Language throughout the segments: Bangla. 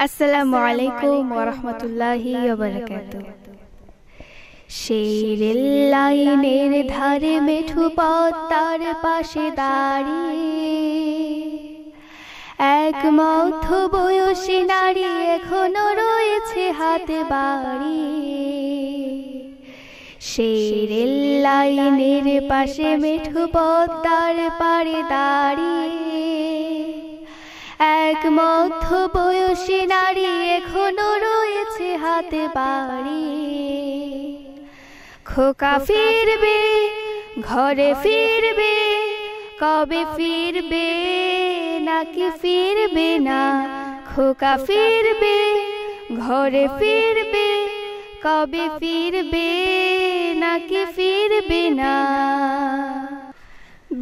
আসসালামু আলাইকুম ওয়া রাহমাতুল্লাহি ওয়া বারাকাতুহু। সেই রেল লাইনের ধারে মেঠো পথ, তার পাশে দাঁড়িয়ে এক মধ্যবয়সী নারী এখনো রয়েছে হাতে বাড়ি। সেই রেল লাইনের পাশে মেঠো পথ, তার পাড়ে দাঁড়িয়ে এক মধ্যবয়সী নারী এখনো রয়েছে হাতে বাড়ি। খোকা ফিরবে, ঘরে ফিরবে, কবে ফিরবে নাকি ফিরবে না? খোকা ফিরবে, ঘরে ফিরবে, কবে ফিরবে নাকি ফিরবে না?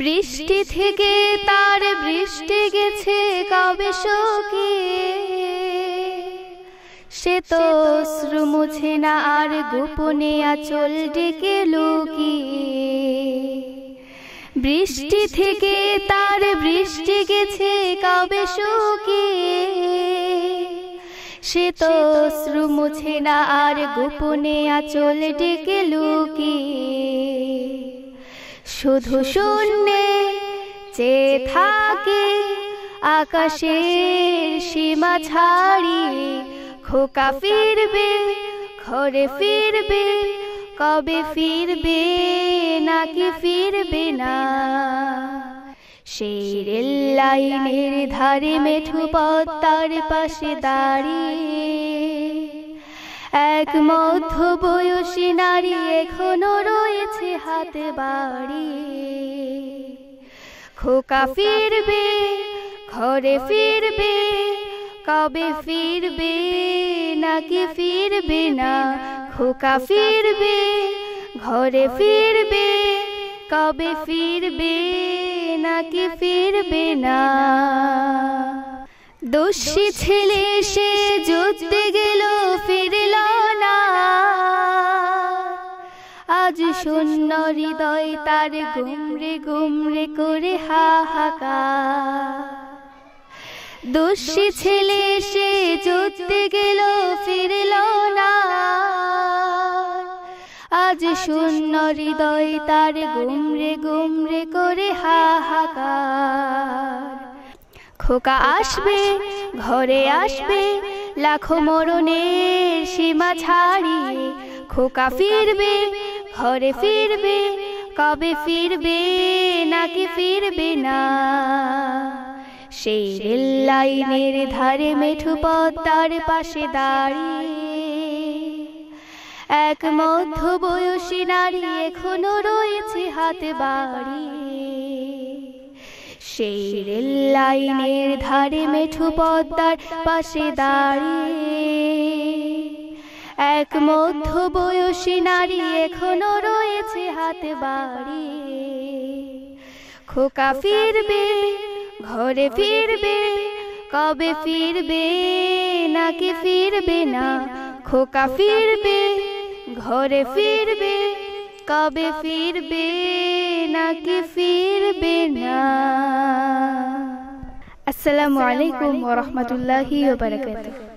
বৃষ্টি থেকে তার বৃষ্টি গেছে কবে শুকিয়ে, সে তো অশ্রু মুছে না আর গোপনে আঁচল ডেকে লুকিয়ে। বৃষ্টি থেকে তার বৃষ্টি গেছে কবে শুকিয়ে, সে তো অশ্রু মুছে না আর গোপনে আঁচল ডেকে লুকিয়ে। শুধু শূন্যে চেয়ে থাকে আকাশের সীমা ছাড়িয়ে। খোকা ফিরবে, ঘরে ফিরবে, কবে ফিরবে নাকি ফিরবে না? সেই রেল লাইনের ধারে মেঠো পথ, তার পাশে দাঁড়িয়ে এক মধ্যবয়সী নারী এখনো রয়েছে হাতে বাড়ি। খোকা ফিরবে, ঘরে ফিরবে, কবে ফিরবে নাকি ফিরবে না? খোকা ফিরবে, ঘরে ফিরবে, কবে ফিরবে নাকি ফিরবে না? দোষী ছেলে সে যুদ্ধে গেল, ফিরল না। আজ শূন্য হৃদয় তার গুমরে গুমরে করে হাহাকার। দোষী ছেলে সে যুদ্ধে গেল, ফিরল না। আজ শূন্য হৃদয় তার গুমরে গুমরে করে হাহাকার। খোকা আসবে, ঘরে আসবে, লাখো মরণের সীমা ছাড়িয়ে। খোকা ফিরবে, ঘরে ফিরবে, কবে ফিরবে নাকি ফিরবে না? সেই রেল লাইনের ধারে মেঠো পথ, তার পাশে দাঁড়িয়ে এক মধ্যবয়সী নারী এখনো রয়েছে হাতে বাড়ি। সেই রেল লাইনের ধারে মেঠো পথ, তার পাশে দাঁড়িয়ে এক মধ্যবয়সী নারী এখনো রয়েছে হাতে বাড়ি। খোকা ফিরবে, ঘরে ফিরবে, কবে ফিরবে নাকি ফিরবে না? খোকা ফিরবে, ঘরে ফিরবে, কবে ফিরবে নাকি ফিরবে না? আসসালামু আলাইকুম ওয়া রাহমাতুল্লাহি ওয়া বারাকাতুহু।